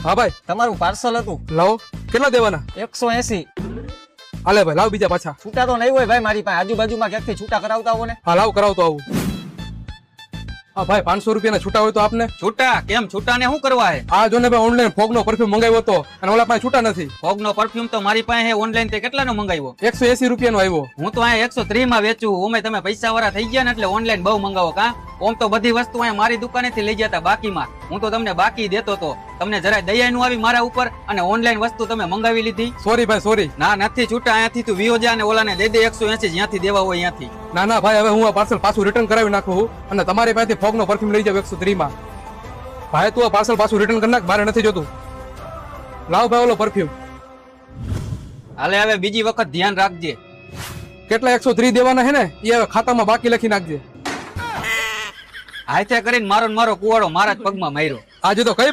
હા ભાઈ તમારું પાર્સલ હતું લાવો કેટલા દેવાના 180. હાલે ભાઈ લાવ બીજા પાછા છૂટા તો નહીં હોય ભાઈ મારી પાસે, આજુબાજુમાં ક્યાંકથી છૂટા કરાવતા હો ને. હા લાવ કરાવતો આવું હા ભાઈ 500 રૂપિયાના છૂટા હોય તો આપને છૂટા કેમ? છૂટા ને શું કરવા હે? આ જો ને ભાઈ ઓનલાઈન ફોગ નો પરફ્યુમ મંગાવ્યો હતો અને ઓલા પાસે છૂટા નથી. ફોગ નો પરફ્યુમ તો મારી પાસે ઓનલાઈન તે કેટલાનો મંગાવ્યો? 180 રૂપિયાનો આવ્યો. હું તો અહીંયા 130 માં વેચું. ઓમે તમે પૈસા વાળા થઈ ગયા ને એટલે ઓનલાઈન બહુ મંગાવો કા? ઓમ તો બધી વસ્તુ અહીંયા મારી દુકાનેથી લઈ જતા બાકીમાં. હું તો તમને બાકી દેતો તો. તમને જરાય દયા નું આવી મારા ઉપર અને ઓનલાઈન વસ્તુ તમે મંગાવી લીધી. સોરી ભાઈ સોરી. ના નથી છૂટા. અહીંયાથી તું વિયો જા અને ઓલાને દે દે 180 જ્યાંથી દેવા હોય ત્યાંથી. ના ના ભાઈ હવે હું આ પાર્સલ પાછું રિટર્ન કરાવી નાખું અને તમારી પાસેથી ફોગ નો પરફ્યુમ લઈ જાવ 130 માં. ભાઈ તું આ પાર્સલ પાછું રિટર્ન કરી નાખ, મારે નથી જોતું. લાવ ભાઈ ઓલો પરફ્યુમ. હાલે હવે બીજી વખત ધ્યાન રાખજે. કેટલા 130 દેવાના હે ને એ હવે ખાતામાં બાકી લખી નાખજે. હાથે કરીને મારો ને મારો કુવાડો મારા જ પગમાં માર્યો. આજે તો કઈ